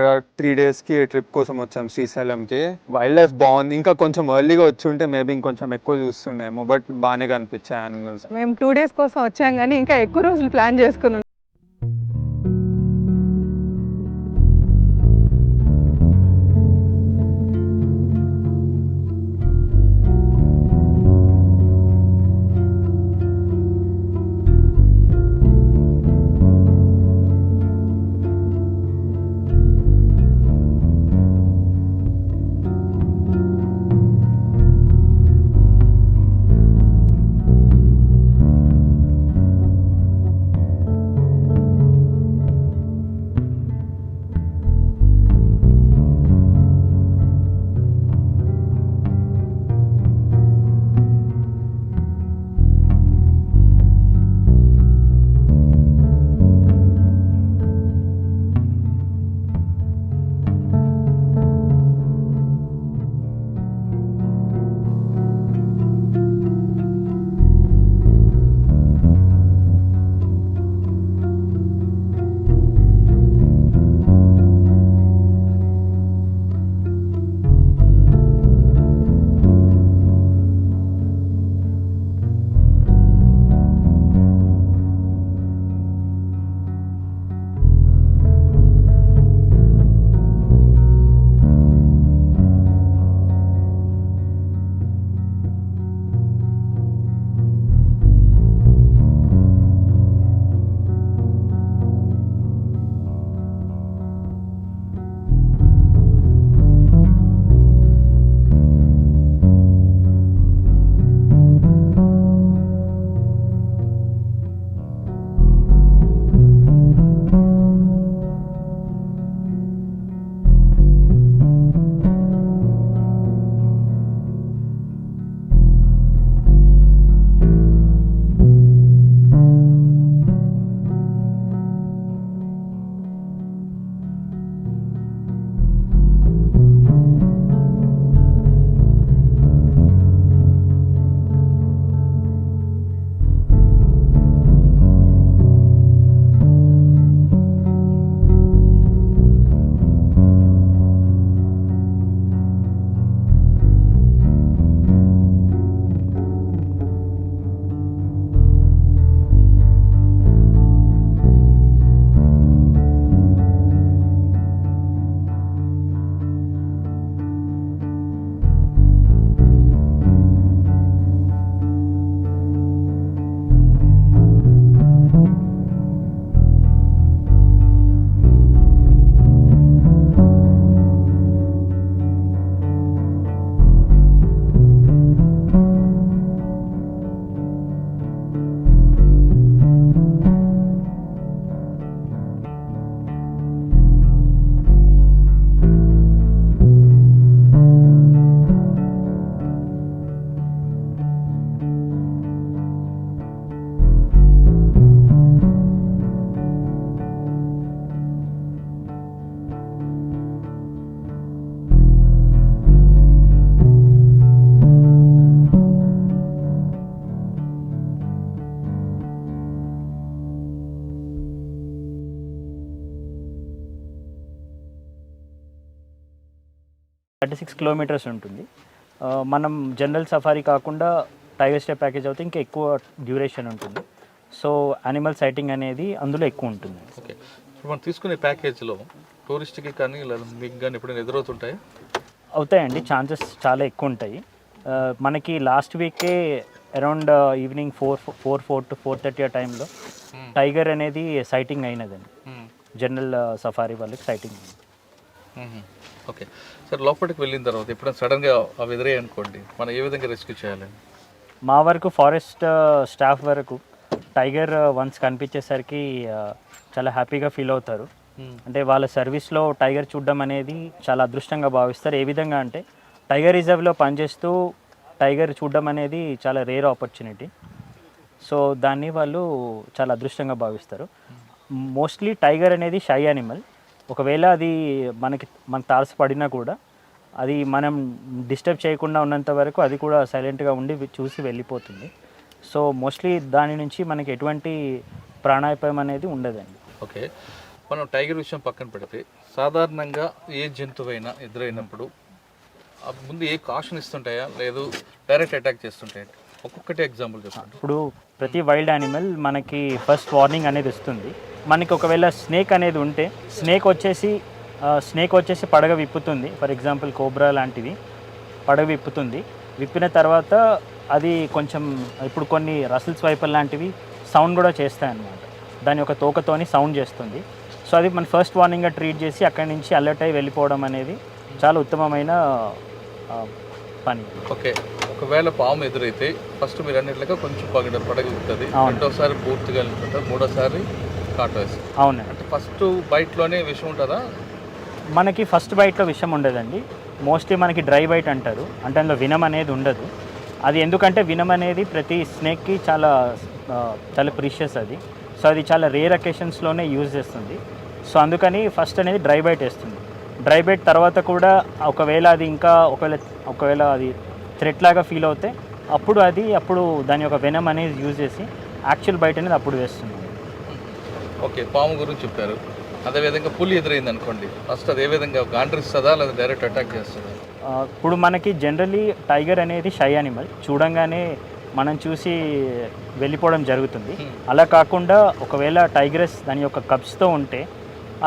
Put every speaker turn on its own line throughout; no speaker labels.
ఇక్కడ 3 డేస్‌కి ట్రిప్ కోసం వచ్చాం శ్రీశైలంకి. వైల్డ్ లైఫ్ బావుంది. ఇంకా కొంచెం ఎర్లీగా వచ్చుంటే మేబీ ఇంకొంచెం ఎక్కువ చూస్తుండేమో. బట్ బానే కనిపించాయి యానిమల్స్.
మేము 2 డేస్ కోసం వచ్చాం గానీ ఇంకా ఎక్కువ రోజులు ప్లాన్ చేసుకున్నాం.
థర్టీ 36 కిలోమీటర్స్ ఉంటుంది. మనం జనరల్ సఫారీ కాకుండా టైగర్ స్టే ప్యాకేజ్ అయితే ఇంకా ఎక్కువ డ్యూరేషన్ ఉంటుంది. సో యానిమల్ సైటింగ్ అనేది అందులో ఎక్కువ ఉంటుంది.
ఓకే, ఇప్పుడు మనం తీసుకునే ప్యాకేజ్లో టూరిస్ట్కి కానీ లేదా మీకు కానీ ఎప్పుడైనా ఎదురవుతుంటాయా?
అవుతాయండి, ఛాన్సెస్ చాలా ఎక్కువ ఉంటాయి. మనకి లాస్ట్ వీకే అరౌండ్ ఈవినింగ్ 4 to 4:30 ఆ టైంలో టైగర్ అనేది సైటింగ్ అయినదండి. జనరల్ సఫారీ వాళ్ళకి సైటింగ్.
ఓకే సార్, లోపలికి వెళ్ళిన తర్వాత ఎప్పుడైనా సడన్గా అవి ఎదురే అనుకోండి, మనం ఏ విధంగా రెస్క్యూ చేయాలి?
మా వరకు ఫారెస్ట్ స్టాఫ్ వరకు టైగర్ వన్స్ కనిపించేసరికి చాలా హ్యాపీగా ఫీల్ అవుతారు. అంటే వాళ్ళ సర్వీస్లో టైగర్ చూడడం అనేది చాలా అదృష్టంగా భావిస్తారు. ఏ విధంగా అంటే టైగర్ రిజర్వ్లో పనిచేస్తూ టైగర్ చూడడం అనేది చాలా రేర్ ఆపర్చునిటీ. సో దాన్ని వాళ్ళు చాలా అదృష్టంగా భావిస్తారు. మోస్ట్లీ టైగర్ అనేది షై యానిమల్. ఒకవేళ అది మనకు తారసపడినా కూడా అది మనం డిస్టర్బ్ చేయకుండా ఉన్నంత వరకు అది కూడా సైలెంట్గా ఉండి చూసి వెళ్ళిపోతుంది. సో మోస్ట్లీ దాని నుంచి మనకి ఎటువంటి ప్రాణాపాయం అనేది ఉండదండి.
ఓకే, మనం టైగర్ విషయం పక్కన పెడితే సాధారణంగా ఏ జంతువైనా ఎదురైనప్పుడు ముందు ఏ కాషన్ ఇస్తుంటాయా లేదు డైరెక్ట్ అటాక్ చేస్తుంటాయి? ఒక్కొక్కటి ఎగ్జాంపుల్ చెప్పండి.
ఇప్పుడు ప్రతి వైల్డ్ యానిమల్ మనకి ఫస్ట్ వార్నింగ్ అనేది ఇస్తుంది. మనకి ఒకవేళ స్నేక్ అనేది ఉంటే స్నేక్ వచ్చేసి పడగ విప్పుతుంది. ఫర్ ఎగ్జాంపుల్ కోబ్రా లాంటివి పడగ విప్పుతుంది. విప్పిన తర్వాత అది కొంచెం ఇప్పుడు కొన్ని రసల్స్ వైపర్ లాంటివి సౌండ్ కూడా చేస్తాయి అన్నమాట. దాని యొక్క తోకతోని సౌండ్ చేస్తుంది. సో అది మన ఫస్ట్ వార్నింగ్గా ట్రీట్ చేసి అక్కడి నుంచి అలర్ట్ అయ్యి వెళ్ళిపోవడం అనేది చాలా ఉత్తమమైన పని.
ఓకే, ఒకవేళ పాము ఎదురైతే ఫస్ట్ మీరు అన్నిట్లుగా కొంచెం పడగలుగుతుంది, రెండోసారి పూర్తిగా వెళ్తుంటారు, మూడోసారి కాటు వేస్తుంది.
అవునండి.
అంటే ఫస్ట్ బైట్లోనే విషం ఉంటుందా?
మనకి ఫస్ట్ బైట్లో విషం ఉండదండి. మోస్ట్లీ మనకి డ్రై బైట్ అంటారు. అంటే అందులో వినం అనేది ఉండదు. అది ఎందుకంటే వినం అనేది ప్రతి స్నేక్కి చాలా ప్రీషియస్ అది. సో అది చాలా రేర్ అకేషన్స్లోనే యూజ్ చేస్తుంది. సో అందుకని ఫస్ట్ అనేది డ్రై బైట్ వేస్తుంది. డ్రై బైట్ తర్వాత కూడా ఒకవేళ అది ఇంకా ఒకవేళ అది థ్రెట్ లాగా ఫీల్ అవుతే అప్పుడు దాని యొక్క వెనం అనేది యూజ్ చేసి యాక్చువల్ బైట్ అనేది అప్పుడు వేస్తుంది.
ఓకే, పాము గురించి చెప్పారు. అదేవిధంగా పులి ఎదురైంది అనుకోండి, ఫస్ట్ అది ఏ విధంగా గాండ్రిస్తుందా లేదా డైరెక్ట్ అటాక్ చేస్తుందా?
ఇప్పుడు మనకి జనరలీ టైగర్ అనేది షై యానిమల్, చూడంగానే మనం చూసి వెళ్ళిపోవడం జరుగుతుంది. అలా కాకుండా ఒకవేళ టైగరస్ దాని యొక్క కప్స్తో ఉంటే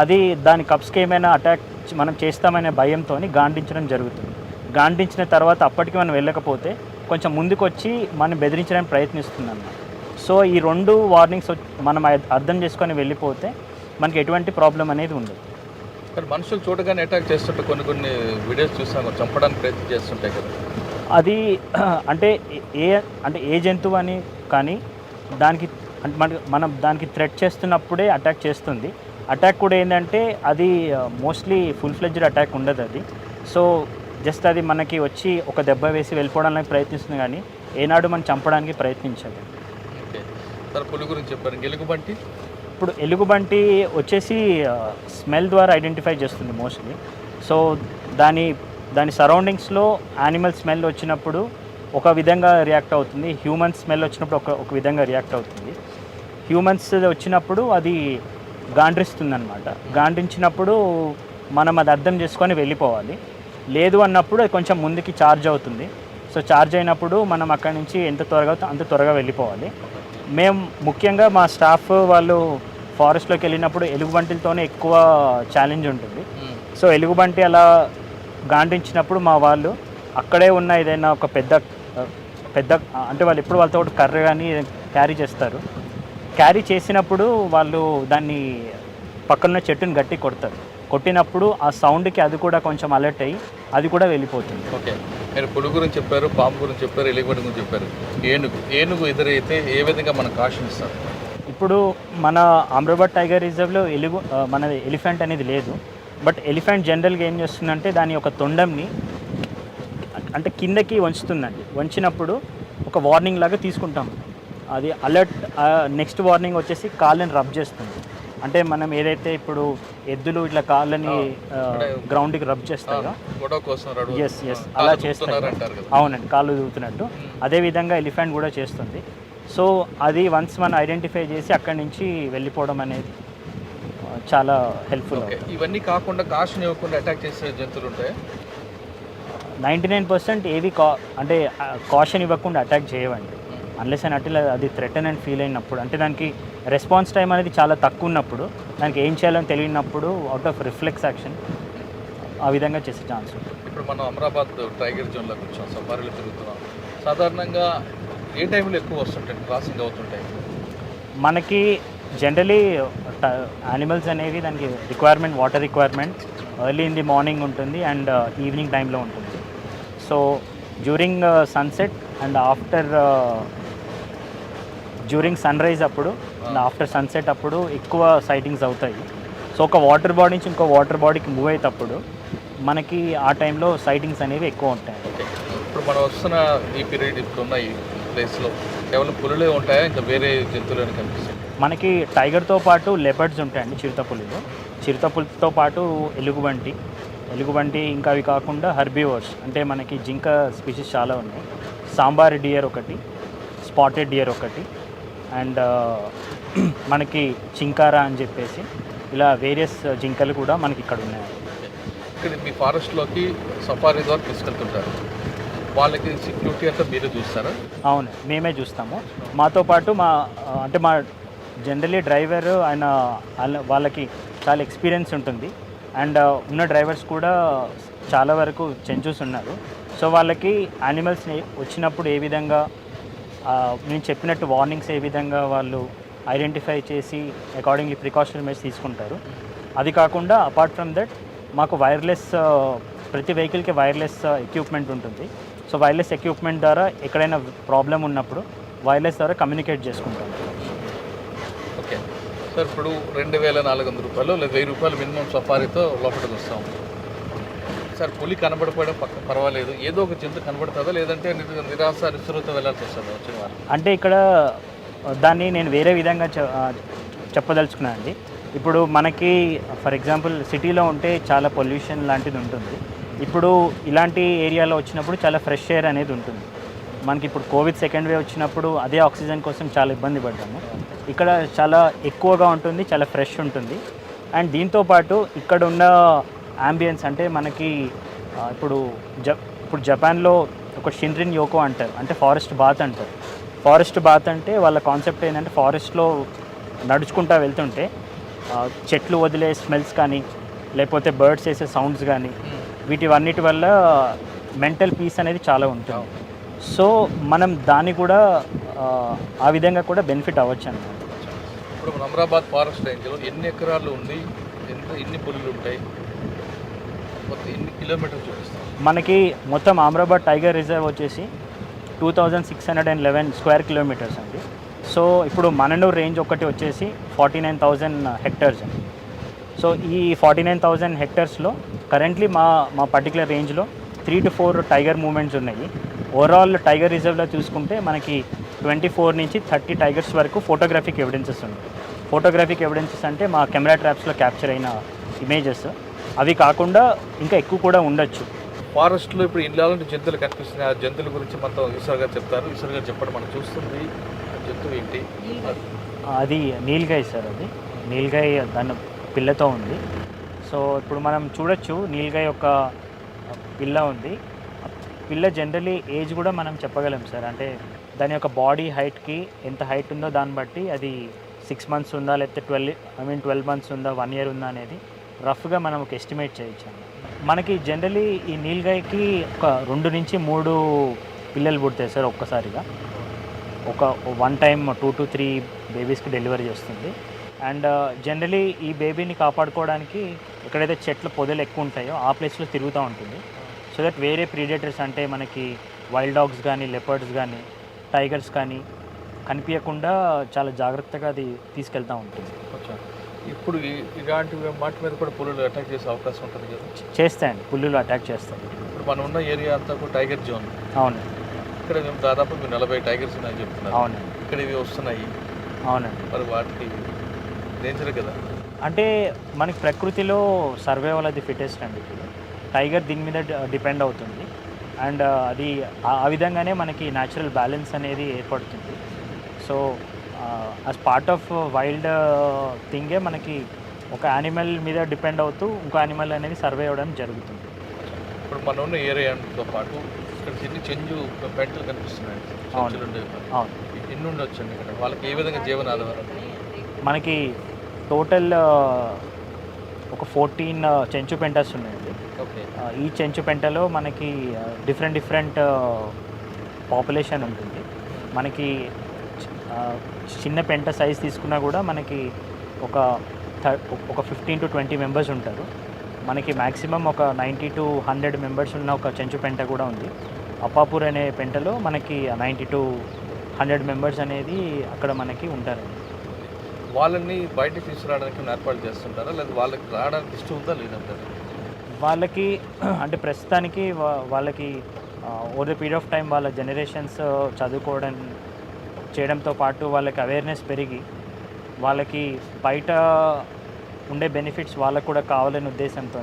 అది దాని కప్స్కి ఏమైనా అటాక్ మనం చేస్తామనే భయంతో గాండించడం జరుగుతుంది. గాండించిన తర్వాత అప్పటికి మనం వెళ్ళకపోతే కొంచెం ముందుకు వచ్చి మనం బెదిరించడానికి ప్రయత్నిస్తుంది అన్నమాట. సో ఈ రెండు వార్నింగ్స్ మనం అర్థం చేసుకొని వెళ్ళిపోతే మనకి ఎటువంటి ప్రాబ్లం అనేది ఉండదు.
కానీ మనుషులు చూడగానే అటాక్ చేస్తుంటే కొన్ని వీడియోస్ చూసాము, చంపడానికి ప్రయత్నం చేస్తుంటాయి కదా.
అది అంటే ఏ జంతువు అని కానీ దానికి మనం దానికి థ్రెట్ చేస్తున్నప్పుడే అటాక్ చేస్తుంది. అటాక్ కూడా ఏంటంటే అది మోస్ట్లీ ఫుల్ ఫ్లెడ్జ్డ్ అటాక్ ఉండదు అది. సో జస్ట్ అది మనకి వచ్చి ఒక దెబ్బ వేసి వెళ్ళిపోవడానికి ప్రయత్నిస్తుంది, కానీ ఏనాడు మనం చంపడానికి ప్రయత్నించదు.
ఓకే సార్, పులి గురించి చెప్పారు. ఎలుగుబంటి?
ఇప్పుడు ఎలుగుబంటి వచ్చేసి స్మెల్ ద్వారా ఐడెంటిఫై చేస్తుంది మోస్ట్లీ. సో దాని సరౌండింగ్స్లో యానిమల్ స్మెల్ వచ్చినప్పుడు ఒక విధంగా రియాక్ట్ అవుతుంది, హ్యూమన్స్ స్మెల్ వచ్చినప్పుడు ఒక విధంగా రియాక్ట్ అవుతుంది. హ్యూమన్స్ వచ్చినప్పుడు అది గాండ్రిస్తుంది అనమాట. గాండ్రించినప్పుడు మనం అది అర్థం చేసుకొని వెళ్ళిపోవాలి. లేదు అన్నప్పుడు అది కొంచెం ముందుకి ఛార్జ్ అవుతుంది. సో ఛార్జ్ అయినప్పుడు మనం అక్కడి నుంచి ఎంత త్వరగా వెళ్ళిపోవాలి. మేము ముఖ్యంగా మా స్టాఫ్ వాళ్ళు ఫారెస్ట్లోకి వెళ్ళినప్పుడు ఎలుగుబంటిలతోనే ఎక్కువ ఛాలెంజ్ ఉంటుంది. సో ఎలుగుబంటి అలా గాండించినప్పుడు మా వాళ్ళు అక్కడే ఉన్న ఏదైనా ఒక పెద్ద అంటే వాళ్ళు ఎప్పుడు వాళ్ళతో కర్ర కానీ క్యారీ చేస్తారు. క్యారీ చేసినప్పుడు వాళ్ళు దాన్ని పక్కన చెట్టుని గట్టి కొడతారు. కొట్టినప్పుడు ఆ సౌండ్కి అది కూడా కొంచెం అలర్ట్ అయ్యి అది కూడా వెళ్ళిపోతుంది.
ఓకే, మీరు పులి గురించి చెప్పారు, పాము గురించి చెప్పారు, ఎలుగుబంటి గురించి చెప్పారు. ఏనుగు ఎదురైతే ఏ విధంగా మనం కాషన్ ఇస్తాం?
ఇప్పుడు మన అమ్రాబాద్ టైగర్ రిజర్వ్లో మన ఎలిఫెంట్ అనేది లేదు. బట్ ఎలిఫెంట్ జనరల్గా ఏం చేస్తుందంటే దాని యొక్క తొండంని అంటే కిందకి వంచుతుందండి. వంచినప్పుడు ఒక వార్నింగ్ లాగా తీసుకుంటాం. అది అలర్ట్ నెక్స్ట్ వార్నింగ్ వచ్చేసి కాళ్ళని రబ్ చేస్తుంది. అంటే మనం ఏదైతే ఇప్పుడు ఎద్దులు ఇట్లా కాళ్ళని గ్రౌండ్కి రబ్ చేస్తాయో ఎస్ అలా చేస్తారు. అవునండి, కాళ్ళు దూకుతున్నట్టు అదేవిధంగా ఎలిఫెంట్ కూడా చేస్తుంది. సో అది వన్స్ మనం ఐడెంటిఫై చేసి అక్కడి నుంచి వెళ్ళిపోవడం అనేది చాలా హెల్ప్ఫుల్.
ఇవన్నీ కాకుండా కాషన్ ఇవ్వకుండా అటాక్ చేసే జంతువులు ఉంటాయి.
99% ఏవి అంటే కాషన్ ఇవ్వకుండా అటాక్ చేయవండి. అన్లెస్ అండ్ అట్లా అది థ్రెటన్ అండ్ ఫీల్ అయినప్పుడు, అంటే దానికి రెస్పాన్స్ టైం అనేది చాలా తక్కువ ఉన్నప్పుడు, దానికి ఏం చేయాలని తెలియనప్పుడు అవుట్ ఆఫ్ రిఫ్లెక్స్ యాక్షన్ ఆ విధంగా చేసే ఛాన్స్ ఉంటుంది.
ఇప్పుడు మనం అమరాబాద్ టైగర్ జోన్లోకి వచ్చాం, సఫారీలో తిరుగుతున్నాం. సాధారణంగా ఏ టైంలో ఎక్కువ వస్తుంటాయి, క్రాసింగ్ అవుతుంటాయి?
మనకి జనరలీ యానిమల్స్ అనేవి దానికి requirement, water requirement early in the morning ఉంటుంది అండ్ ఈవినింగ్ టైంలో ఉంటుంది. So during sunset and during sunrise అప్పుడు అండ్ ఆఫ్టర్ సన్సెట్ అప్పుడు ఎక్కువ సైటింగ్స్ అవుతాయి. సో ఒక వాటర్ బాడీ నుంచి ఇంకో వాటర్ బాడీకి మూవ్ అయ్యేటప్పుడు మనకి ఆ టైంలో సైటింగ్స్ అనేవి ఎక్కువ ఉంటాయి.
ఇప్పుడు మనం వస్తున్న ఈ పీరియడ్ ఇప్పుడున్న ఈ ప్లేస్లో కేవలం పులులే ఉంటాయా, ఇంకా వేరే జంతువులు కనిపిస్తాయి?
మనకి టైగర్తో పాటు లెపర్డ్స్ ఉంటాయండి, చిరుతపులిలో. చిరుతపులితో పాటు ఎలుగుబంటి ఇంకా అవి కాకుండా హర్బివర్స్ అంటే మనకి జింక స్పీషీస్ చాలా ఉన్నాయి. సాంబార్ డియర్ ఒకటి, స్పాటెడ్ డియర్ ఒకటి, అండ్ మనకి చింకారా అని చెప్పేసి ఇలా వేరియస్ జింకలు కూడా మనకి ఇక్కడ ఉన్నాయి.
ఇక్కడ మీ ఫారెస్ట్లోకి సఫారీ ద్వారా తీసుకెళ్తుంటారు, వాళ్ళకి సెక్యూరిటీ అంతా మీరే చూస్తారా?
అవును, మేమే చూస్తాము. మాతో పాటు మా జనరలీ డ్రైవర్ ఆయన వాళ్ళకి చాలా ఎక్స్పీరియన్స్ ఉంటుంది. అండ్ ఉన్న డ్రైవర్స్ కూడా చాలా వరకు చెంచూస్ ఉన్నారు. సో వాళ్ళకి యానిమల్స్ వచ్చినప్పుడు ఏ విధంగా నేను చెప్పినట్టు వార్నింగ్స్ ఏ విధంగా వాళ్ళు ఐడెంటిఫై చేసి అకార్డింగ్లీ ప్రికాషనరీ మెజర్స్ తీసుకుంటారు. అది కాకుండా అపార్ట్ ఫ్రమ్ దట్ మాకు వైర్లెస్ ప్రతి వెహికల్కి వైర్లెస్ ఎక్విప్మెంట్ ఉంటుంది. సో వైర్లెస్ ఎక్విప్మెంట్ ద్వారా ఎక్కడైనా ప్రాబ్లం ఉన్నప్పుడు వైర్లెస్ ద్వారా కమ్యూనికేట్ చేసుకుంటాం.
ఓకే సార్, ఇప్పుడు 2400 రూపాయలు లేదా 1000 రూపాయలు మినిమం సఫారీతో లోపలికి వస్తాం సార్. పులి కనబడిపోవడం పక్క పర్వాలేదు, ఏదో ఒక జంతు కనబడుతుందా, లేదంటే నిరాశ నిస్సృత వెళ్ళాల్సి వస్తుంది వచ్చిన వారు?
అంటే ఇక్కడ దాన్ని నేను వేరే విధంగా చెప్పదలుచుకున్నాను అండి. ఇప్పుడు మనకి ఫర్ ఎగ్జాంపుల్ సిటీలో ఉంటే చాలా పొల్యూషన్ లాంటిది ఉంటుంది. ఇప్పుడు ఇలాంటి ఏరియాలో వచ్చినప్పుడు చాలా ఫ్రెష్ ఎయిర్ అనేది ఉంటుంది. మనకి ఇప్పుడు కోవిడ్ సెకండ్ వేవ్ వచ్చినప్పుడు అదే ఆక్సిజన్ కోసం చాలా ఇబ్బంది పడ్డాము. ఇక్కడ చాలా ఎక్కువగా ఉంటుంది, చాలా ఫ్రెష్ ఉంటుంది. అండ్ దీంతోపాటు ఇక్కడ ఉన్న యాంబియన్స్ అంటే మనకి ఇప్పుడు జపాన్లో ఒక షిన్రిన్ యోకో అంటారు, అంటే ఫారెస్ట్ బాత్ అంటారు. ఫారెస్ట్ బాత్ అంటే వాళ్ళ కాన్సెప్ట్ ఏంటంటే ఫారెస్ట్లో నడుచుకుంటూ వెళ్తుంటే చెట్లు వదిలే స్మెల్స్ కానీ లేకపోతే బర్డ్స్ వేసే సౌండ్స్ కానీ వీటివన్నిటి వల్ల మెంటల్ పీస్ అనేది చాలా ఉంటుంది. సో మనం దాన్ని కూడా ఆ విధంగా కూడా బెనిఫిట్ అవ్వచ్చు అన్నమాట.
ఇప్పుడు అమరాబాద్ ఫారెస్ట్ రేంజ్లో ఎన్ని ఎకరాలు ఉంది, ఎన్ని పులులు ఉంటాయి, మొత్తం ఎన్ని కిలోమీటర్లు చూపిస్తాం?
మనకి మొత్తం అమరాబాద్ టైగర్ రిజర్వ్ వచ్చేసి 2611 స్క్వేర్ కిలోమీటర్స్ అండి. సో ఇప్పుడు మననూర్ రేంజ్ ఒకటి వచ్చేసి 49,000 హెక్టర్స్ అండి. సో ఈ 49,000 హెక్టర్స్లో కరెంట్లీ మా పర్టికులర్ రేంజ్లో 3 to 4 టైగర్ మూమెంట్స్ ఉన్నాయి. ఓవరాల్ టైగర్ రిజర్వ్లో చూసుకుంటే మనకి 24 నుంచి 30 టైగర్స్ వరకు ఫోటోగ్రాఫిక్ ఎవిడెన్సెస్ ఉన్నాయి. ఫోటోగ్రాఫిక్ ఎవిడెన్సెస్ అంటే మా కెమెరా ట్రాప్స్లో క్యాప్చర్ అయిన ఇమేజెస్. అవి కాకుండా ఇంకా ఎక్కువ కూడా ఉండొచ్చు.
ఫారెస్ట్లో ఇప్పుడు ఇలాంటి జంతువులు కనిపిస్తున్నాయి, ఆ జంతువుల గురించి మొత్తం ఈశ్వర్ గారు చెప్తారు. ఈశ్వర్ గారు చెప్పడం మనం చూస్తుంది జంతువు ఏంటి?
అది నీల్గాయ్ సార్. అది నీల్గాయ్ దాని పిల్లతో ఉంది. సో ఇప్పుడు మనం చూడొచ్చు నీల్గాయ్ యొక్క పిల్ల ఉంది. పిల్ల జనరలీ ఏజ్ కూడా మనం చెప్పగలం సార్. అంటే దాని యొక్క బాడీ హైట్కి ఎంత హైట్ ఉందో దాన్ని బట్టి అది 6 months ఉందా లేకపోతే 12 months ఉందా, 1 year ఉందా అనేది రఫ్గా మనం ఒక ఎస్టిమేట్ చేయొచ్చు. మనకి జనరలీ ఈ నీల్గాయకి ఒక 2 నుంచి 3 పిల్లలు పుడతాయి సార్ ఒక్కసారిగా. ఒక 1 time 2 to 3 బేబీస్కి డెలివరీ చేస్తుంది. అండ్ జనరలీ ఈ బేబీని కాపాడుకోవడానికి ఎక్కడైతే చెట్ల పొదలు ఎక్కువ ఉంటాయో ఆ ప్లేస్లో తిరుగుతూ ఉంటుంది. సో దట్ వేరే ప్రీడేటర్స్ అంటే మనకి వైల్డ్ డాగ్స్ కానీ లెపర్డ్స్ కానీ టైగర్స్ కానీ కనిపించకుండా చాలా జాగ్రత్తగా అది తీసుకెళ్తూ ఉంటుంది.
ఇప్పుడు ఇలాంటి వాటి మీద కూడా పులులు అటాక్ చేసే అవకాశం ఉంటుంది కదా?
చేస్తాయండి, పులులు అటాక్ చేస్తాయి.
ఇప్పుడు మనం ఉన్న ఏరియా అంతా కూడా టైగర్ జోన్.
అవును,
ఇక్కడ మేము దాదాపు 40 టైగర్స్ ఉన్నాయని చెప్తున్నాను.
అవునండి,
ఇక్కడ ఇవి వస్తున్నాయి.
అవునండి.
మరి వాటికి డేంజర్ కదా?
అంటే మనకి ప్రకృతిలో సర్వైవల్ అది ఫిటెస్ట్ అండి. ఇప్పుడు టైగర్ దీని మీద డిపెండ్ అవుతుంది. అండ్ అది ఆ విధంగానే మనకి న్యాచురల్ బ్యాలెన్స్ అనేది ఏర్పడుతుంది. So as part of wild థింగే మనకి ఒక యానిమల్ మీద డిపెండ్ అవుతూ ఇంకో యానిమల్ అనేది సర్వే అవ్వడం జరుగుతుంది.
ఇప్పుడు మనం ఉన్న ఏరియాతో పాటు ఇక్కడ చిన్న చెంజు పెంటలు కనిపిస్తున్నాయి.
అవును,
ఎన్ని ఉండొచ్చండి ఇక్కడ? వాళ్ళకి ఏ విధంగా జీవనాధారం?
మనకి టోటల్ ఒక 14 చెంచు పెంటస్ ఉన్నాయండి.
ఓకే.
ఈ చెంచు పెంటలో మనకి డిఫరెంట్ పాపులేషన్ ఉంటుంది. మనకి చిన్న పెంట సైజ్ తీసుకున్నా కూడా మనకి ఒక 15 to 20 మెంబర్స్ ఉంటారు. మనకి మ్యాక్సిమం ఒక 90 to 100 మెంబర్స్ ఉన్న ఒక చెంచు పెంట కూడా ఉంది. అప్పాపూర్ అనే పెంటలో మనకి 90 to 100 మెంబర్స్ అనేది అక్కడ మనకి ఉంటారు.
వాళ్ళని బయటకు తీసుకురావడానికి ఏర్పాటు చేస్తుంటారా, లేదా వాళ్ళకి రావడానికి ఇష్టం ఉందా లేదంటారు?
వాళ్ళకి అంటే ప్రస్తుతానికి వాళ్ళకి over the period of time వాళ్ళ జనరేషన్స్ చదువుకోవడం చేయడంతో పాటు వాళ్ళకి అవేర్నెస్ పెరిగి వాళ్ళకి బయట ఉండే బెనిఫిట్స్ వాళ్ళకు కూడా కావాలనే ఉద్దేశంతో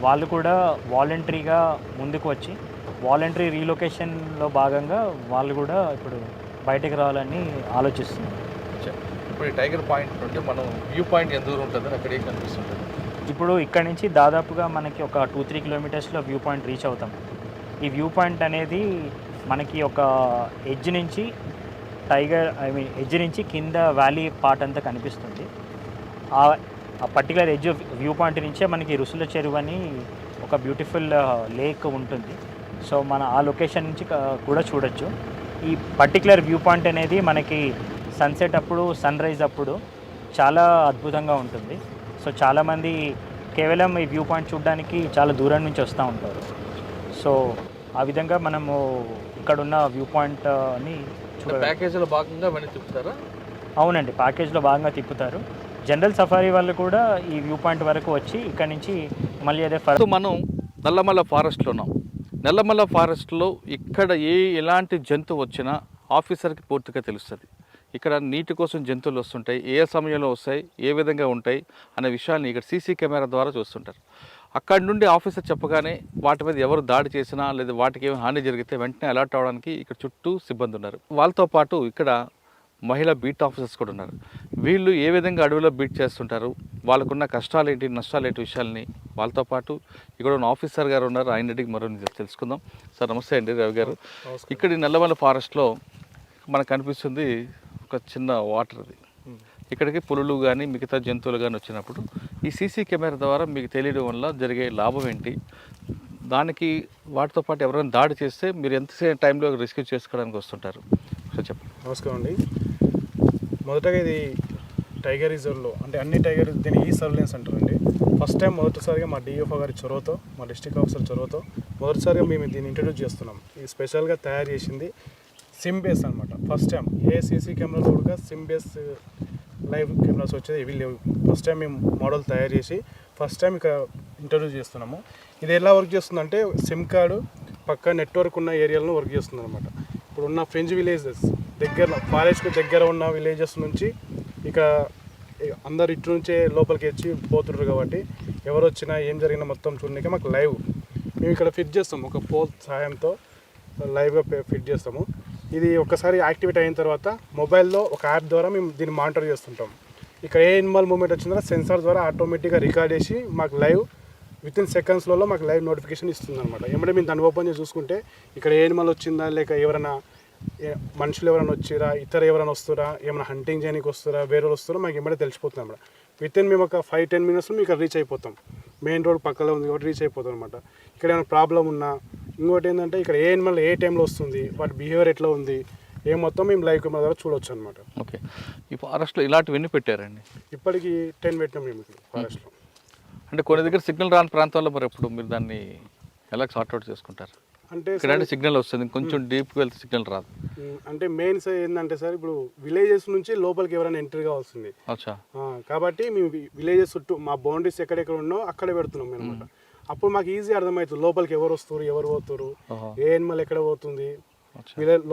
వాళ్ళు కూడా వాలంటరీగా ముందుకు వచ్చి వాలంటరీ రీలొకేషన్లో భాగంగా వాళ్ళు కూడా ఇప్పుడు బయటకు రావాలని ఆలోచిస్తున్నారు.
ఇప్పుడు ఈ టైగర్ పాయింట్ నుండి మనం వ్యూ పాయింట్ ఎంత దూరం ఉంటుందని అక్కడ ఏం కనిపిస్తుంటుంది?
ఇప్పుడు ఇక్కడ నుంచి దాదాపుగా మనకి ఒక 2-3 కిలోమీటర్స్లో వ్యూ పాయింట్ రీచ్ అవుతాం. ఈ వ్యూ పాయింట్ అనేది మనకి ఒక ఎడ్జ్ నుంచి ఎడ్జ్ నుంచి కింద వ్యాలీ పార్ట్ అంతా కనిపిస్తుంది. ఆ పర్టికులర్ ఎడ్జ్ వ్యూ పాయింట్ నుంచే మనకి రుసుల చెరువు అని ఒక బ్యూటిఫుల్ లేక్ ఉంటుంది. సో మన ఆ లొకేషన్ నుంచి కూడా చూడొచ్చు. ఈ పర్టికులర్ వ్యూ పాయింట్ అనేది మనకి సన్సెట్ అప్పుడు, సన్ రైజ్ అప్పుడు చాలా అద్భుతంగా ఉంటుంది. సో చాలామంది కేవలం ఈ వ్యూ పాయింట్ చూడడానికి చాలా దూరం నుంచి వస్తూ ఉంటారు. సో ఆ విధంగా మనము ఇక్కడున్న వ్యూ పాయింట్ని
ప్యాకేజీలో భాగంగా అవన్నీ తిప్పుతారా?
అవునండి, ప్యాకేజ్లో భాగంగా తిప్పుతారు. జనరల్ సఫారీ వాళ్ళు కూడా ఈ వ్యూ పాయింట్ వరకు వచ్చి ఇక్కడ నుంచి మళ్ళీ అదే
మనం నల్లమల్ల ఫారెస్ట్లో ఉన్నాం. నల్లమల్ల ఫారెస్ట్లో ఇక్కడ ఎలాంటి జంతువు వచ్చినా ఆఫీసర్కి పూర్తిగా తెలుస్తుంది. ఇక్కడ నీటి కోసం జంతువులు వస్తుంటాయి, ఏ సమయంలో వస్తాయి, ఏ విధంగా ఉంటాయి అనే విషయాన్ని ఇక్కడ సీసీ కెమెరా ద్వారా చూస్తుంటారు. అక్కడి నుండి ఆఫీసర్ చెప్పగానే వాటి మీద ఎవరు దాడి చేసినా లేదా వాటికి ఏమైనా హాని జరిగితే వెంటనే అలర్ట్ అవ్వడానికి ఇక్కడ చుట్టూ సిబ్బంది ఉన్నారు. వాళ్ళతో పాటు ఇక్కడ మహిళా బీట్ ఆఫీసర్స్ కూడా ఉన్నారు. వీళ్ళు ఏ విధంగా అడవిలో బీట్ చేస్తుంటారు, వాళ్ళకున్న కష్టాలు ఏంటి, నష్టాలు ఏంటి విషయాల్ని వాళ్ళతో పాటు ఇక్కడ ఉన్న ఆఫీసర్ గారు ఉన్నారు, ఆయన అడిగి మరో తెలుసుకుందాం. సార్ నమస్తే అండి, రవి గారు. ఇక్కడ ఈ నల్లమల్ల ఫారెస్ట్లో మనకు కనిపిస్తుంది ఒక చిన్న వాటర్. అది ఇక్కడికి పులులు కానీ మిగతా జంతువులు కానీ వచ్చినప్పుడు ఈ సీసీ కెమెరా ద్వారా మీకు తెలియడం వల్ల జరిగే లాభం ఏంటి, దానికి వాటితో పాటు ఎవరైనా దాడి చేస్తే మీరు ఎంతసేపు టైంలో రెస్క్యూ చేసుకోవడానికి వస్తుంటారు సో చెప్పండి.
నమస్కారం అండి. మొదటగా ఇది టైగర్ రిజర్వ్లో అంటే అన్ని టైగర్ దీన్ని ఈ సర్వేలెన్స్ అంటారండి. ఫస్ట్ టైం మొదటిసారిగా మా డిఎఫ్ఓ గారి చొరవతో, మా డిస్ట్రిక్ట్ ఆఫీసర్ చొరవతో మొదటిసారిగా మేము దీన్ని ఇంట్రడ్యూస్ చేస్తున్నాం. ఇది స్పెషల్గా తయారు చేసింది సిమ్ బేస్ అనమాట. ఫస్ట్ టైం ఏ సీసీ కెమెరాలో కూడా సిమ్ బేస్ లైవ్ కెమెరాస్ వచ్చేది ఇవి లేవు. ఫస్ట్ టైం మేము మోడల్ తయారు చేసి ఫస్ట్ టైం ఇక్కడ ఇంట్రడ్యూస్ చేస్తున్నాము. ఇది ఎలా వర్క్ చేస్తుందంటే సిమ్ కార్డు పక్క నెట్వర్క్ ఉన్న ఏరియాలను వర్క్ చేస్తుంది అనమాట. ఇప్పుడు ఉన్న ఫ్రెంచ్ విలేజెస్ దగ్గర ఫారెస్ట్కి దగ్గర ఉన్న విలేజెస్ నుంచి ఇక అందరు ఇటు నుంచే లోపలికి వచ్చి పోతున్నారు కాబట్టి ఎవరు వచ్చినా ఏం జరిగినా మొత్తం చూడడానికి మాకు లైవ్ మేము ఇక్కడ ఫిట్ చేస్తాము. ఒక పోల్ సహాయంతో లైవ్గా ఫిట్ చేస్తాము. ఇది ఒక్కసారి యాక్టివేట్ అయిన తర్వాత మొబైల్లో ఒక యాప్ ద్వారా మేము దీన్ని మానిటర్ చేస్తుంటాం. ఇక్కడ ఏ ఎనిమల్ మూమెంట్ వచ్చిందో సెన్సార్ ద్వారా ఆటోమేటిక్గా రికార్డ్ చేసి మాకు లైవ్ వితిన్ సెకండ్స్లలో మాకు లైవ్ నోటిఫికేషన్ ఇస్తుంది అనమాట. ఏమంటే మేము దాన్ని ఓపెన్ చేసి చూసుకుంటే ఇక్కడ ఏ ఎనిమల్ వచ్చిందా, లేక ఎవరైనా మనుషులు ఎవరైనా వచ్చిరా, ఇతర ఎవరైనా వస్తారా, ఏమైనా హంటింగ్ చేయడానికి వస్తారా, వేరే వస్తారో మాకు ఏమంటే తెలిసిపోతుంది అనమాట. వితిన్ మేము ఒక 5-10 మినిట్స్లో మేము ఇక్కడ రీచ్ అయిపోతాం. మెయిన్ రోడ్ పక్కలో ఉంది కాబట్టి రీచ్ అయిపోతాం అనమాట. ఇక్కడ ఏమైనా ప్రాబ్లం ఉన్నా, ఇంకోటి ఏంటంటే ఇక్కడ ఏ ఎనిమల్ ఏ టైంలో వస్తుంది, వాటి బిహేవియర్ ఎట్లా ఉంది, ఏ మొత్తం మేము లైవ్ కెమెరా ద్వారా చూడొచ్చు అనమాట.
ఓకే, ఈ ఫారెస్ట్లో ఇలాంటివన్నీ పెట్టారండి?
ఇప్పటికి 10 పెట్టినాం మేము ఇక్కడ ఫారెస్ట్లో.
అంటే కొన్ని దగ్గర సిగ్నల్ రాని ప్రాంతాల్లో మరి ఎప్పుడు మీరు దాన్ని ఎలా సార్ట్అవుట్ చేసుకుంటారు?
అంటే
ఇక్కడ సిగ్నల్ వస్తుంది, కొంచెం డీప్కి వెళ్తే సిగ్నల్ రాదు.
అంటే మెయిన్ ఏంటంటే సార్ ఇప్పుడు విలేజెస్ నుంచి లోపలికి ఎవరైనా ఎంట్రీ కావాల్సింది. కాబట్టి మేము విలేజెస్ చుట్టూ మా బౌండరీస్ ఎక్కడెక్కడ ఉన్నో అక్కడే పెడుతున్నాం అనమాట. అప్పుడు మాకు ఈజీ అర్థమవుతుంది లోపలికి ఎవరు వస్తారు, ఎవరు పోతారు, ఏ ఎనిమల్ ఎక్కడ పోతుంది. విలేజ్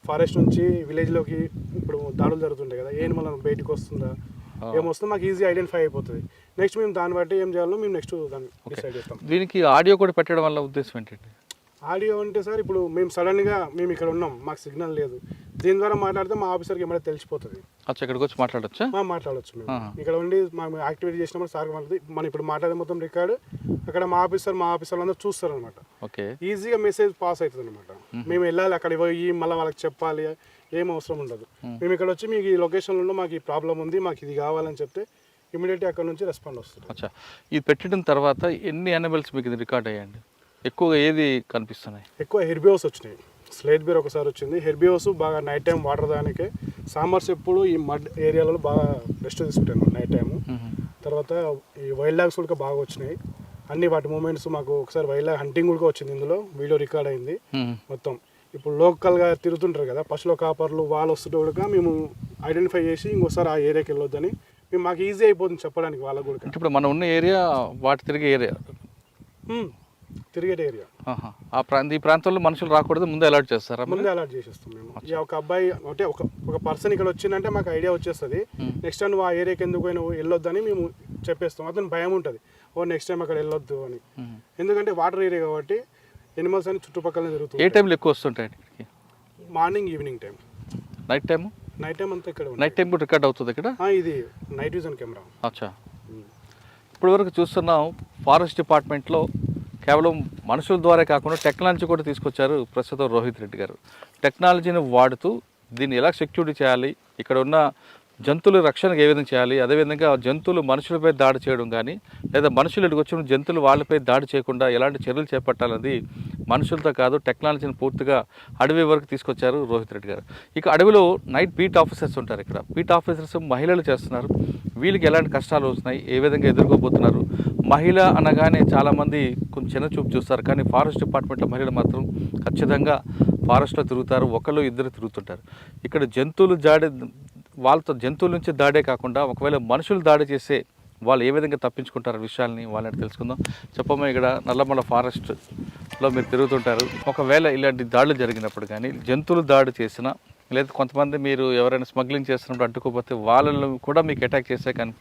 ఫారెస్ట్ నుంచి విలేజ్లోకి ఇప్పుడు దాడులు జరుగుతుంటాయి కదా, ఏ ఎనిమల్ బయటకు వస్తుందా, ఏమొస్తుందో మాకు ఈజీ ఐడెంటిఫై అయిపోతుంది. నెక్స్ట్ మేము దాన్ని బట్టి ఏం చేయాలో మేము నెక్స్ట్ దాన్ని డిసైడ్ చేస్తాం.
దీనికి ఆడియో కూడా పెట్టడం వల్ల ఉద్దేశం ఏంటండి?
ఆడియో అంటే సార్ ఇప్పుడు మేము సడన్గా మేము ఇక్కడ ఉన్నాం, మాకు సిగ్నల్ లేదు, దీని ద్వారా మాట్లాడితే మా ఆఫీసర్కి ఏమైనా తెలిసిపోతుంది.
ఇక్కడికి వచ్చి మాట్లాడొచ్చా?
మాట్లాడవచ్చు. మేము ఇక్కడ ఉండి మేము యాక్టివేట్ చేసినప్పుడు సార్ మనం ఇప్పుడు మాట్లాడే మొత్తం రికార్డు అక్కడ మా ఆఫీసర్లు అందరూ చూస్తారు అనమాట.
ఓకే,
ఈజీగా మెసేజ్ పాస్ అవుతుంది అనమాట. మేము వెళ్ళాలి అక్కడ పోయి మళ్ళీ వాళ్ళకి చెప్పాలి ఏం అవసరం ఉండదు. మేము ఇక్కడ వచ్చి మీకు ఈ లొకేషన్లో మాకు ఈ ప్రాబ్లం ఉంది, మాకు ఇది కావాలని చెప్తే ఇమీడియట్గా అక్కడ నుంచి రెస్పాండ్ వస్తుంది.
అచ్చా, ఇది పెట్టిన తర్వాత ఎన్ని యానిమల్స్ మీకు ఇది రికార్డ్ అయ్యండి? ఎక్కువగా ఏది కనిపిస్తున్నాయి?
ఎక్కువ హెర్బియోస్ వచ్చినాయి. స్లేట్ బేర్ ఒకసారి వచ్చింది. హెర్బియోస్ బాగా నైట్ టైం వాటర్ దానికే సామర్స్ ఎప్పుడు ఈ మడ్ ఏరియాలలో బాగా రెస్ట్ తీసుకుంటాను నైట్ టైము. తర్వాత ఈ వైల్డ్ డాగ్స్ కూడా బాగా వచ్చినాయి. అన్ని వాటి మూమెంట్స్ మాకు ఒకసారి వైల్డ్ డాగ్ హంటింగ్ కూడా వచ్చింది, ఇందులో వీడియో రికార్డ్ అయింది మొత్తం. ఇప్పుడు లోకల్గా తిరుగుతుంటారు కదా పశువుల కాపర్లు, వాళ్ళు వస్తుంటే కూడా మేము ఐడెంటిఫై చేసి ఇంకోసారి ఆ ఏరియాకి వెళ్ళొద్దని మేము మాకు ఈజీ అయిపోతుంది చెప్పడానికి వాళ్ళకు కూడా.
ఇప్పుడు మనం ఉన్న ఏరియా వాటి తిరిగే ఏరియా,
తిరిగేట ఏరియా.
ఈ ప్రాంతంలో మనుషులు రాకూడదు ముందే అలర్ట్ చేస్తారా?
ముందే అలర్ట్ చేసేస్తాం మేము. ఒక అబ్బాయి అంటే ఒక పర్సన్ ఇక్కడ వచ్చిందంటే మాకు ఐడియా వచ్చేస్తుంది. నెక్స్ట్ టైం ఆ ఏరియాకి ఎందుకు అయినా వెళ్ళొద్దని మేము చెప్పేస్తాం. అతను భయం ఉంటుంది, నెక్స్ట్ టైం అక్కడ వెళ్ళొద్దు అని. ఎందుకంటే వాటర్ ఏరియా కాబట్టి ఎనిమల్స్ అని చుట్టుపక్కల తిరుగుతాయి.
ఏ టైంలో ఎక్కువ వస్తుంటాయి?
Morning, evening time.
Night time?
Night time అంతా ఇక్కడ
నైట్ టైం కూడా రికార్డ్ అవుతుంది ఇక్కడ.
ఇది నైట్ విజన్ కెమెరా.
అచ్చా, ఇప్పటి వరకు చూస్తున్నాం ఫారెస్ట్ డిపార్ట్మెంట్లో కేవలం మనుషుల ద్వారా కాకుండా టెక్నాలజీ కూడా తీసుకొచ్చారు ప్రస్తుతం రోహిత్ రెడ్డి గారు. టెక్నాలజీని వాడుతూ దీన్ని ఎలా సెక్యూరిటీ చేయాలి, ఇక్కడ ఉన్న జంతువుల రక్షణకు ఏ విధంగా చేయాలి, అదేవిధంగా జంతువులు మనుషులపై దాడి చేయడం కానీ లేదా మనుషులు ఇక్కడికి వచ్చిన జంతువులు వాళ్ళపై దాడి చేయకుండా ఎలాంటి చర్యలు చేపట్టాలన్నది మనుషులతో కాదు టెక్నాలజీని పూర్తిగా అడవి వరకు తీసుకొచ్చారు రోహిత్ రెడ్డి గారు. ఇక అడవిలో నైట్ బీట్ ఆఫీసర్స్ ఉంటారు. ఇక్కడ బీట్ ఆఫీసర్స్ మహిళలు చేస్తున్నారు. వీళ్ళకి ఎలాంటి కష్టాలు వస్తున్నాయి, ఏ విధంగా ఎదుర్కోబోతున్నారు. మహిళ అనగానే చాలామంది కొంచెం చిన్న చూపు చూస్తారు, కానీ ఫారెస్ట్ డిపార్ట్మెంట్లో మహిళలు మాత్రం ఖచ్చితంగా ఫారెస్ట్లో తిరుగుతారు, ఒకళ్ళు ఇద్దరు తిరుగుతుంటారు. ఇక్కడ జంతువులు వాళ్ళతో జంతువుల నుంచి దాడే కాకుండా ఒకవేళ మనుషులు దాడి చేస్తే వాళ్ళు ఏ విధంగా తప్పించుకుంటారు విషయాల్ని వాళ్ళని తెలుసుకుందాం. చెప్పమ్మా, ఇక్కడ నల్లమల ఫారెస్ట్లో మీరు తిరుగుతుంటారు. ఒకవేళ ఇలాంటి దాడులు జరిగినప్పుడు కానీ జంతువులు దాడి చేసినా లేదా కొంతమంది మీరు ఎవరైనా స్మగ్లింగ్ చేస్తున్నప్పుడు అడ్డుకోకపోతే వాళ్ళని కూడా మీకు అటాక్ చేసే కానీ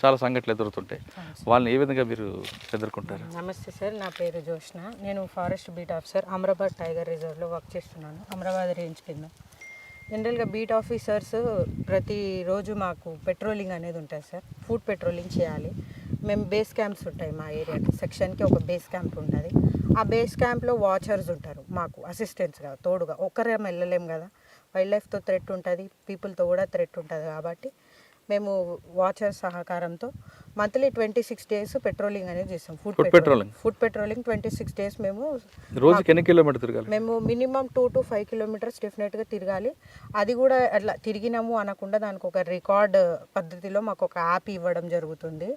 చాలా సంఘటనలు ఎదురుతుంటాయి. వాళ్ళని ఏ విధంగా మీరు ఎదుర్కొంటారు?
నమస్తే సార్, నా పేరు జోష్న. నేను forest beat officer Amrabad tiger రిజర్వ్లో వర్క్ చేస్తున్నాను, అమరాబాద్ రేంజ్ కింద. జనరల్గా బీట్ ఆఫీసర్స్ ప్రతిరోజు మాకు పెట్రోలింగ్ అనేది ఉంటుంది సార్. ఫుడ్ పెట్రోలింగ్ చేయాలి. మేము బేస్ క్యాంప్స్ ఉంటాయి మా ఏరియాకి, సెక్షన్కి ఒక బేస్ క్యాంప్ ఉంటుంది. ఆ బేస్ క్యాంప్లో వాచర్స్ ఉంటారు మాకు అసిస్టెంట్స్గా, తోడుగా. ఒక్కరే వెళ్ళలేం కదా, వైల్డ్ లైఫ్తో థ్రెట్ ఉంటుంది, పీపుల్తో కూడా థ్రెట్ ఉంటుంది. కాబట్టి మేము వాచర్ సహకారంతో మంత్లీ 26 days పెట్రోలింగ్ అనేది చేస్తాం. ఫుడ్ పెట్రోలింగ్ 26 days మేము
రోజుకి ఎన్ని కిలోమీటర్ తిరగాలి?
మేము మినిమం 2 to 5 kilometers డెఫినెట్గా తిరగాలి. అది కూడా అట్లా తిరిగినాము అనకుండా దానికి ఒక రికార్డ్ పద్ధతిలో మాకు ఒక యాప్ ఇవ్వడం జరుగుతుంది.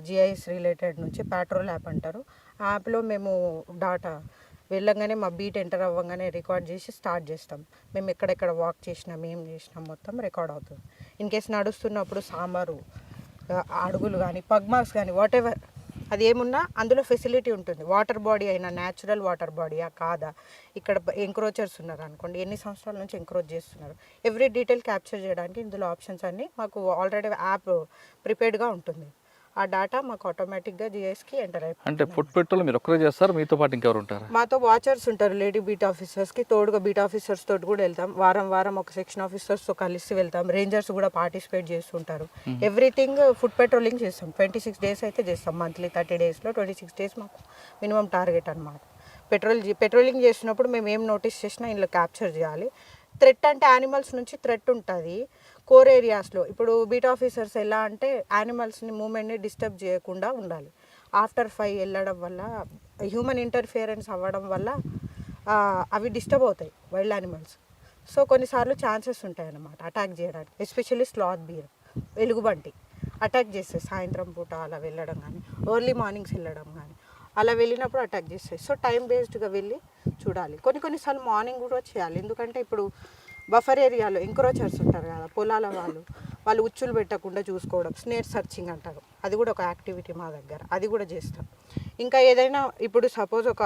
జిఐఎస్ రిలేటెడ్ నుంచి పెట్రోల్ యాప్ అంటారు. ఆ యాప్లో మేము డాటా వెళ్ళంగానే మా బీట్ ఎంటర్ అవ్వగానే రికార్డ్ చేసి స్టార్ట్ చేస్తాం. మేము ఎక్కడెక్కడ వాక్ చేసినాం, ఏం చేసినాం మొత్తం రికార్డ్ అవుతుంది. ఇన్ కేస్ నడుస్తున్నప్పుడు సాంబారు అడుగులు కానీ పగ్మార్క్స్ కానీ వాట్ ఎవర్ అది ఏమున్నా అందులో ఫెసిలిటీ ఉంటుంది. వాటర్ బాడీ అయినా న్యాచురల్ వాటర్ బాడీయా కాదా, ఇక్కడ ఎంక్రోచర్స్ ఉన్నారు అనుకోండి, ఎన్ని సంవత్సరాల నుంచి ఎంక్రోచ్ చేస్తున్నారు, ఎవ్రీ డీటెయిల్ క్యాప్చర్ చేయడానికి ఇందులో ఆప్షన్స్ అన్నీ మాకు ఆల్రెడీ యాప్ ప్రిపేర్డ్గా ఉంటుంది. ఆ డేటా మాకు ఆటోమేటిక్గా జిఎస్కి ఎంటర్ అయిపోతుంది.
అంటే ఫుడ్ పెట్రోల్ మీరు ఒక్కరే చేస్తారు, మీతో పాటు ఇంకెవరు ఉంటారు?
మాతో వాచర్స్ ఉంటారు, లేడీ బీట్ ఆఫీసర్స్కి తోడుగా బీట్ ఆఫీసర్స్ తోటి కూడా వెళ్తాం. వారం ఒక సెక్షన్ ఆఫీసర్స్తో కలిసి వెళ్తాం. రేంజర్స్ కూడా పార్టిసిపేట్ చేస్తుంటారు. ఎవ్రీథింగ్ ఫుడ్ పెట్రోలింగ్ చేస్తాం. 26 days అయితే చేస్తాం. మంత్లీ 30 daysలో 26 days మాకు మినిమం టార్గెట్ అనమాట. పెట్రోలింగ్ చేసినప్పుడు మేము ఏం నోటీస్ చేసినా ఇందులో క్యాప్చర్ చేయాలి. థ్రెట్ అంటే యానిమల్స్ నుంచి థ్రెట్ ఉంటుంది కోర్ ఏరియాస్లో. ఇప్పుడు బీట్ ఆఫీసర్స్ ఎలా అంటే యానిమల్స్ని మూమెంట్ని డిస్టర్బ్ చేయకుండా ఉండాలి. ఆఫ్టర్ 5 వెళ్ళడం వల్ల హ్యూమన్ ఇంటర్ఫియరెన్స్ అవ్వడం వల్ల అవి డిస్టర్బ్ అవుతాయి వైల్డ్ యానిమల్స్. సో కొన్నిసార్లు ఛాన్సెస్ ఉంటాయి అన్నమాట అటాక్ చేయడానికి. ఎస్పెషల్లీ స్లాత్ బీర్, ఎలుగుబంటి అటాక్ చేస్తాయి సాయంత్రం పూట అలా వెళ్ళడం కానీ, ఎర్లీ మార్నింగ్స్ వెళ్ళడం కానీ, అలా వెళ్ళినప్పుడు అటాక్ చేస్తాయి. సో టైం బేస్డ్గా వెళ్ళి చూడాలి. కొన్నిసార్లు మార్నింగ్ కూడా చేయాలి. ఎందుకంటే ఇప్పుడు బఫర్ ఏరియాలో ఎంక్రోచర్స్ ఉంటారు కదా, పొలాల వాళ్ళు ఉచ్చులు పెట్టకుండా చూసుకోవడం, స్నేర్ సర్చింగ్ అంటారు, అది కూడా ఒక యాక్టివిటీ మా దగ్గర, అది కూడా చేస్తాం. ఇంకా ఏదైనా ఇప్పుడు సపోజ్ ఒక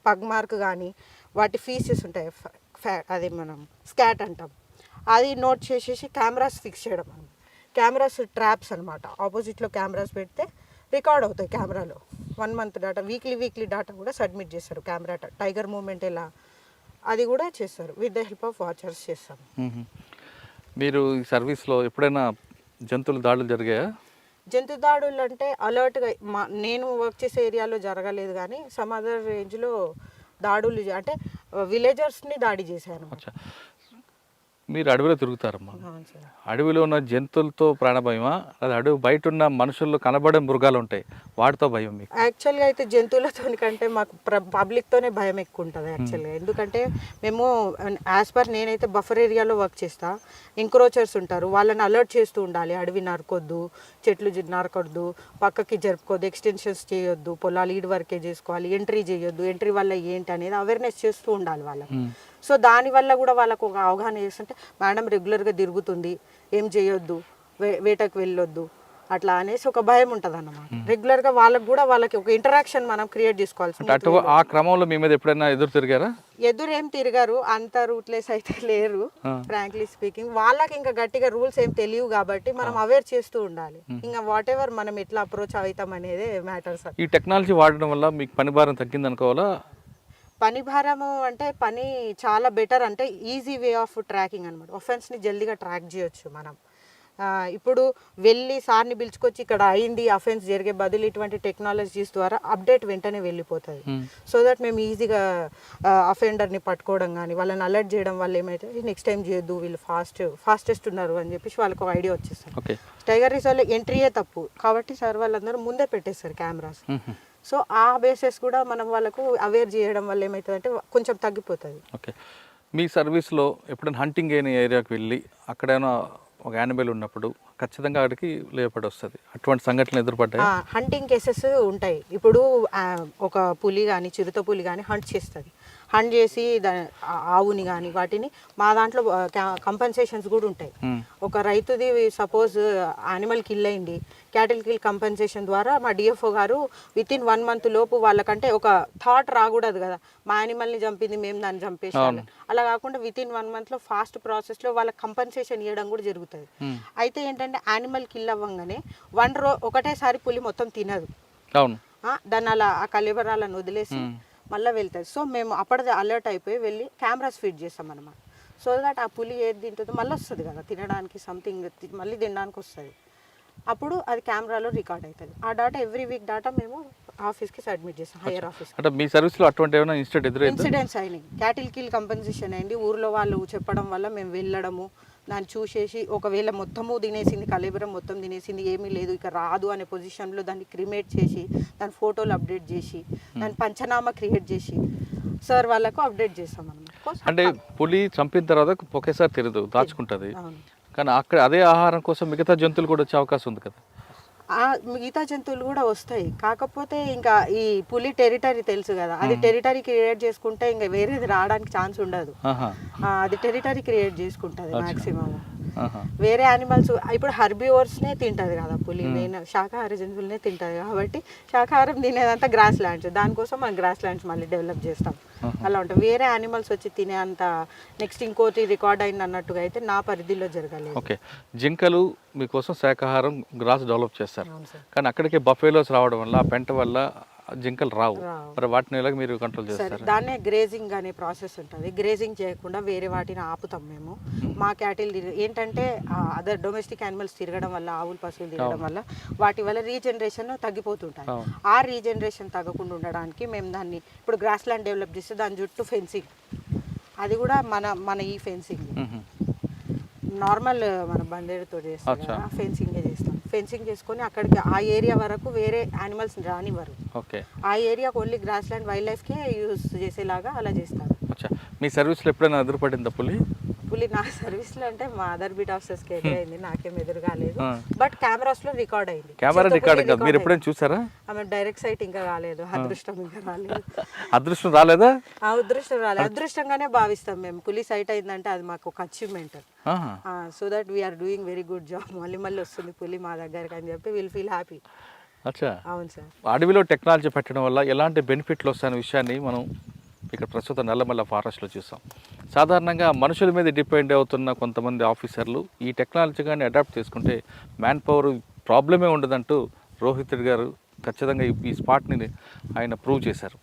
పగ్ మార్క్ కానీ వాటి ఫీసెస్ ఉంటాయి, అది మనం స్కాట్ అంటాం, అది నోట్ చేసేసి కెమెరాస్ ఫిక్స్ చేయడం. కెమెరాస్ ట్రాప్స్ అనమాట, ఆపోజిట్లో కెమెరాస్ పెడితే రికార్డ్ అవుతాయి కెమెరాలో. 1 month డేటా, వీక్లీ డేటా కూడా సబ్మిట్ చేస్తారు. కెమెరా టైగర్ మూమెంట్ ఎలా అది కూడా చేస్తారు. With the help of watchers చేస్తాం.
మీరు ఈ సర్వీస్లో ఎప్పుడైనా జంతువుల దాడులు జరిగాయా?
జంతు దాడులు అంటే అలర్ట్గా నేను వర్క్ చేసే ఏరియాలో జరగలేదు, కానీ సమ్ అదర్ రేంజ్లో దాడులు అంటే విలేజర్స్ని దాడి చేశాను.
మీరు అడవిలో తిరుగుతారమ్మా, అడవిలో ఉన్న జంతువులతో ప్రాణభయమా, అది అడవి బయట ఉన్న మనుషుల్లో కనబడే మృగాలు ఉంటాయి వాటితో భయం మీకు?
యాక్చువల్గా అయితే జంతువులతో కంటే మాకు పబ్లిక్తోనే భయం ఎక్కువ ఉంటుంది యాక్చువల్గా. ఎందుకంటే మేము యాజ్ పర్ నేనైతే బఫర్ ఏరియాలో వర్క్ చేస్తా. ఎంక్రోచర్స్ ఉంటారు, వాళ్ళని అలర్ట్ చేస్తూ ఉండాలి. అడవి నరకొద్దు, చెట్లు నరకొద్దు, పక్కకి జరుపుకోవద్దు, ఎక్స్టెన్షన్స్ చేయొద్దు, పొలాలు ఈడ్ వరకే చేసుకోవాలి, ఎంట్రీ చేయొద్దు, ఎంట్రీ వల్ల ఏంటి అనేది అవేర్నెస్ చేస్తూ ఉండాలి వాళ్ళకి. సో దానివల్ల కూడా వాళ్ళకు ఒక అవగాహన చేస్తుంటే, మేడం రెగ్యులర్గా తిరుగుతుంది, ఏం చేయొద్దు, వేటకు వెళ్ళొద్దు అట్లా అనేసి ఒక భయం ఉంటుంది అన్నమాట. రెగ్యులర్గా వాళ్ళకి ఒక ఇంటరాక్షన్ మనం క్రియేట్ చేసుకోవాల్సి.
ఆ క్రమంలో మీ మీద ఎప్పుడైనా ఎదురు తిరిగారా?
ఎదురు ఏం తిరిగారు, అంత రూట్లెస్ అయితే లేరు ఫ్రాంక్లీ స్పీకింగ్. వాళ్ళకి ఇంకా గట్టిగా రూల్స్ ఏం తెలియవు కాబట్టి మనం అవేర్ చేస్తూ ఉండాలి. ఇంకా వాట్ ఎవర్ మనం ఎట్లా అప్రోచ్ అవుతాం అనేది మ్యాటర్స్.
ఈ టెక్నాలజీ వాడడం వల్ల మీకు పని భారం తగ్గింది అనుకోవాలా?
పని భారము అంటే పని చాలా బెటర్, అంటే ఈజీ వే ఆఫ్ ట్రాకింగ్ అనమాట. ఒఫెన్స్ని జల్దీగా ట్రాక్ చేయొచ్చు మనం. ఇప్పుడు వెళ్ళి సార్ని పిలుచుకొచ్చి ఇక్కడ అయింది అఫెన్స్ జరిగే బదులు ఇటువంటి టెక్నాలజీస్ ద్వారా అప్డేట్ వెంటనే వెళ్ళిపోతుంది. సో దట్ మేము ఈజీగా అఫెండర్ని పట్టుకోవడం కానీ వాళ్ళని అలర్ట్ చేయడం వల్ల ఏమైతే నెక్స్ట్ టైం చేయొద్దు, వీళ్ళు ఫాస్టెస్ట్ ఉన్నారు అని చెప్పేసి వాళ్ళకి ఒక ఐడియా వచ్చేస్తుంది. టైగర్ రిజర్వ్లో ఎంట్రీయే తప్పు కాబట్టి సార్ వాళ్ళందరూ ముందే పెట్టేస్తారు కెమెరాస్. సో ఆ బేసెస్ కూడా మనం వాళ్ళకు అవేర్ చేయడం వల్ల ఏమవుతుందంటే కొంచెం తగ్గిపోతుంది.
ఓకే, మీ సర్వీస్లో ఎప్పుడైనా హంటింగ్ అయిన ఏరియాకి వెళ్ళి అక్కడైనా ఒక యానిమల్ ఉన్నప్పుడు ఖచ్చితంగా అక్కడికి లేపడి వస్తుంది, అటువంటి సంఘటనలు ఎదురుపడ్డాయి?
హంటింగ్ కేసెస్ ఉంటాయి. ఇప్పుడు ఒక పులి కానీ చిరుత పులి కానీ హంట్ చేస్తుంది. హంట్ చేసి ఆవుని కానీ వాటిని మా దాంట్లో కంపెన్సేషన్స్ కూడా ఉంటాయి. ఒక రైతుది సపోజ్ యానిమల్ కిల్ అయింది, క్యాటిల్ కిల్ కంపెన్సేషన్ ద్వారా మా డిఎఫ్ఓ గారు వితిన్ 1 month లోపు వాళ్ళకంటే ఒక థాట్ రాకూడదు కదా, మా యానిమల్ని చంపింది మేము దాన్ని చంపేసాము, అలా కాకుండా వితిన్ 1 monthలో ఫాస్ట్ ప్రాసెస్లో వాళ్ళకి కంపెన్సేషన్ ఇవ్వడం కూడా జరుగుతుంది. అయితే ఏంటంటే యానిమల్ కిల్ అవ్వగానే ఒకటేసారి పులి మొత్తం తినదు, దాన్ని అలా ఆ కళేబరాలను వదిలేసి మళ్ళీ వెళ్తుంది. సో మేము అప్పటిదే అలర్ట్ అయిపోయి వెళ్ళి కెమెరాస్ ఫిట్ చేస్తాం అన్నమాట. సో దట్ ఆ పులి ఏది తింటుందో మళ్ళీ వస్తుంది కదా తినడానికి, సంథింగ్ మళ్ళీ తినడానికి వస్తుంది, అప్పుడు అది కెమెరాలో రికార్డ్ అవుతుంది. ఆ డాటా ఎవ్రీ వీక్ డాటా మేము ఆఫీస్కి సబ్మిట్ చేస్తాం, హైయర్ ఆఫీస్.
అంటే మీ సర్వీస్లో అటువంటి ఏమైనా
ఇన్సిడెంట్స్ అయినాయి, క్యాటిల్ కిల్ కంపెన్సేషన్ అయింది, ఊర్లో వాళ్ళు చెప్పడం వల్ల మేము వెళ్ళడము, దాన్ని చూసేసి ఒకవేళ మొత్తము తినేసింది, కలేబరం మొత్తం తినేసింది, ఏమీ లేదు ఇక రాదు అనే పొజిషన్లో దాన్ని క్రిమేట్ చేసి దాని ఫోటోలు అప్డేట్ చేసి దాని పంచనామా క్రియేట్ చేసి సార్ వాళ్ళకు అప్డేట్ చేస్తాం అన్నమాట.
అంటే పులి చంపిన తర్వాత ఒకేసారి తిరగదు, దాచుకుంటుంది, కానీ అక్కడ అదే ఆహారం కోసం మిగతా జంతువులు కూడా వచ్చే అవకాశం ఉంది కదా?
మిగతా జంతువులు కూడా వస్తాయి, కాకపోతే ఇంకా ఈ పులి టెరిటరీ తెలుసు కదా, అది టెరిటరీ క్రియేట్ చేసుకుంటే ఇంకా వేరేది రావడానికి ఛాన్స్ ఉండదు, అది టెరిటరీ క్రియేట్ చేసుకుంటుంది మాక్సిమం. వేరే యానిమల్స్ ఇప్పుడు హర్బివోర్స్నే తింటుంది కదా పులి, మెయిన్ శాకాహార జంతువులనే తింటుంది కాబట్టి శాకాహారం తినేదంతా గ్రాస్ ల్యాండ్స్, దానికోసం మనం గ్రాస్ ల్యాండ్స్ మళ్ళీ డెవలప్ చేస్తాం. అలా ఉంటుంది. వేరే యానిమల్స్ వచ్చి తినే అంత నెక్స్ట్ ఇంకోటి రికార్డ్ అయింది అన్నట్టుగా అయితే నా పరిధిలో జరగలేదు.
ఓకే, జింకలు మీకోసం శాకాహారం గ్రాస్ డెవలప్ చేస్తారు, కానీ అక్కడికి బఫేలోస్ రావడం వల్ల ఆ పెంట వల్ల జింకలు రావు, మరి వాటిని ఎలాగ మీరు కంట్రోల్ చేస్తారు?
దాన్నే గ్రేజింగ్ అనే ప్రాసెస్ ఉంటుంది. గ్రేజింగ్ చేయకుండా వేరే వాటిని ఆపుతాం మేము. మా క్యాటిల్ ఏంటంటే అదర్ డొమెస్టిక్ యానిమల్స్ తిరగడం వల్ల, ఆవులు పశువులు తిరగడం వల్ల వాటి వల్ల రీజనరేషన్ తగ్గిపోతుంటాయి. ఆ రీజనరేషన్ తగ్గకుండా ఉండడానికి మేము దాన్ని ఇప్పుడు గ్రాస్ ల్యాండ్ డెవలప్ చేస్తే దాని చుట్టూ ఫెన్సింగ్, అది కూడా మన ఈ ఫెన్సింగ్ నార్మల్ మన బండేరుతో చేస్తాం, ఫెన్సింగే చేస్తాం. ఫెన్సింగ్ చేసుకొని అక్కడికి ఆ ఏరియా వరకు వేరే యానిమల్స్ రానివ్వరు, ఆ ఏరియాకి ఓన్లీ గ్రాస్ ల్యాండ్ వైల్డ్ లైఫ్కే యూజ్ చేసేలాగా అలా చేస్తారు.
మీ సర్వీస్లో ఎప్పుడైనా ఎదురుపడిందా పులి?
పులి నా సర్వీస్లో అంటే మా అదర్ బీట్ ఆఫీసర్స్కి ఎదురైంది, నాకేం ఎదురు కాలేదు, బట్ కెమెరాస్లో రికార్డ్ అయింది.
కెమెరా రికార్డ్ కాదు, మీరు ఎప్పుడైనా చూసారా?
ఆమె డైరెక్ట్ సైట్ ఇంకా రాలేదు, అదృష్టం ఇంకా రాలేదు.
అదృష్టం రాలేదా?
అదృష్టం రాలేదు, అదృష్టంగానే భావిస్తాం మేము. పులి సైట్ అయిందంటే అది మాకు ఒక achievement, so that we are doing very good job. మళ్ళీ వస్తుంది పులి మా దగ్గరికి అని చెప్పి విల్ ఫీల్ హ్యాపీ. అవును సార్.
అడవిలో టెక్నాలజీ పెట్టడం వల్ల ఎలాంటి బెనిఫిట్లు వస్తాయనే విషయాన్ని మనం ఇక్కడ ప్రస్తుతం నల్లమల్ల ఫారెస్ట్లో చూసాం. సాధారణంగా మనుషుల మీద డిపెండ్ అవుతున్న కొంతమంది ఆఫీసర్లు ఈ టెక్నాలజీ కానీ అడాప్ట్ చేసుకుంటే మ్యాన్ పవర్ ప్రాబ్లమే ఉండదంటూ రోహిత్ గారు ఖచ్చితంగా ఈ స్పాట్ని ఆయన ప్రూవ్ చేశారు.